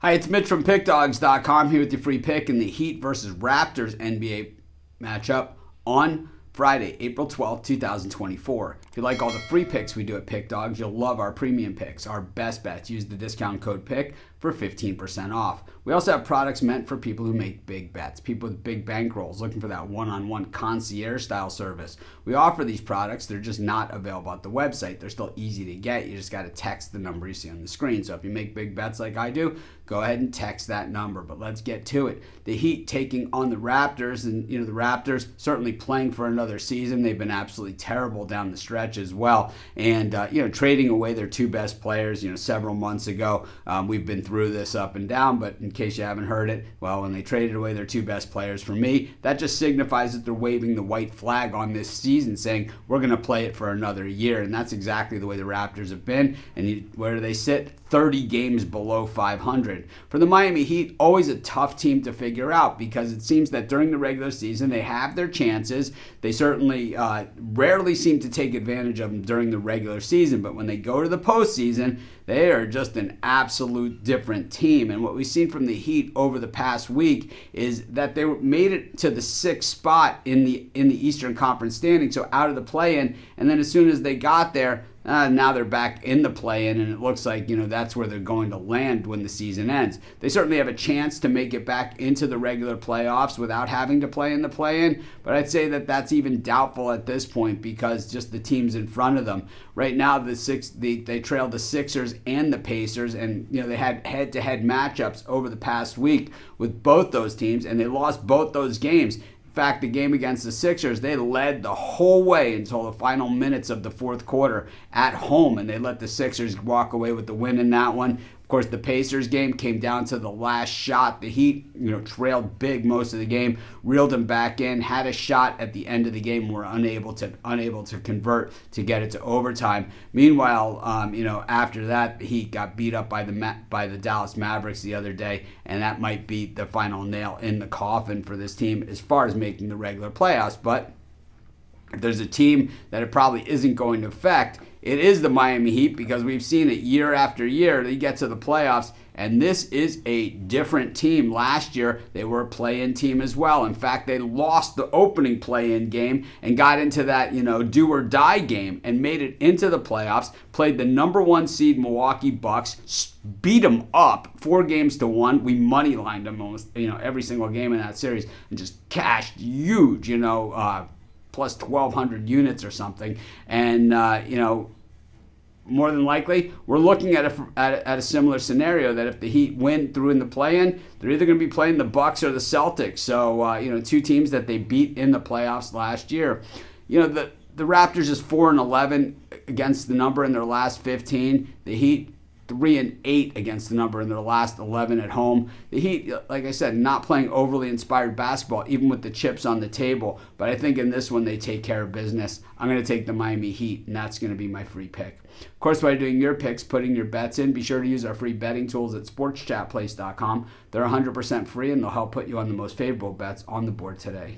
Hi, it's Mitch from Pickdawgz.com here with your free pick in the Heat versus Raptors NBA matchup on Friday, April 12th, 2024. If you like all the free picks we do at Pick Dawgz, you'll love our premium picks, our best bets. Use the discount code PICK for 15% off. We also have products meant for people who make big bets, people with big bankrolls looking for that one-on-one concierge style service. We offer these products. They're just not available at the website. They're still easy to get. You just got to text the number you see on the screen. So if you make big bets like I do, go ahead and text that number. But let's get to it. The Heat taking on the Raptors, and the Raptors certainly playing for another season. They've been absolutely terrible down the stretch as well, and trading away their two best players. Several months ago, we've been through this up and down. But in case you haven't heard it, well, when they traded away their two best players, for me, that just signifies that they're waving the white flag on this season, saying we're going to play it for another year, and that's exactly the way the Raptors have been. And where do they sit? 30 games below 500. For the Miami Heat, always a tough team to figure out, because it seems that during the regular season they have their chances. They certainly rarely seem to take advantage of them during the regular season, but when they go to the postseason, they are just an absolute different team. And what we've seen from the Heat over the past week is that they made it to the 6th spot in the Eastern Conference standing, so out of the play-in, and then as soon as they got there, now they're back in the play-in, and it looks like that's where they're going to land when the season ends. They certainly have a chance to make it back into the regular playoffs without having to play in the play-in, but I'd say that that's even doubtful at this point, because just the teams in front of them. Right now, they trailed the Sixers and the Pacers, and they had head-to-head matchups over the past week with both those teams, and they lost both those games. In fact, the game against the Sixers, they led the whole way until the final minutes of the fourth quarter at home, and they let the Sixers walk away with the win in that one. Of course, the Pacers game came down to the last shot. The Heat, trailed big most of the game, reeled them back in, had a shot at the end of the game, were unable to convert to get it to overtime. Meanwhile, after that, the Heat got beat up by the Dallas Mavericks the other day, and that might be the final nail in the coffin for this team as far as making the regular playoffs. But if there's a team that it probably isn't going to affect, it is the Miami Heat, because we've seen it year after year. They get to the playoffs, and this is a different team. Last year, they were a play-in team as well. In fact, they lost the opening play-in game and got into that, do-or-die game and made it into the playoffs, played the number 1 seed Milwaukee Bucks, beat them up 4-1. We money-lined them almost, every single game in that series, and just cashed huge, plus 1,200 units or something. And, more than likely, we're looking at a similar scenario, that if the Heat win through in the play-in, they're either going to be playing the Bucks or the Celtics. So, two teams that they beat in the playoffs last year. The Raptors is 4-11 against the number in their last 15. The Heat 3-8 against the number in their last 11 at home. The Heat, like I said, not playing overly inspired basketball, even with the chips on the table. But I think in this one, they take care of business. I'm going to take the Miami Heat, and that's going to be my free pick. Of course, while you're doing your picks, putting your bets in, be sure to use our free betting tools at sportschatplace.com. They're 100% free, and they'll help put you on the most favorable bets on the board today.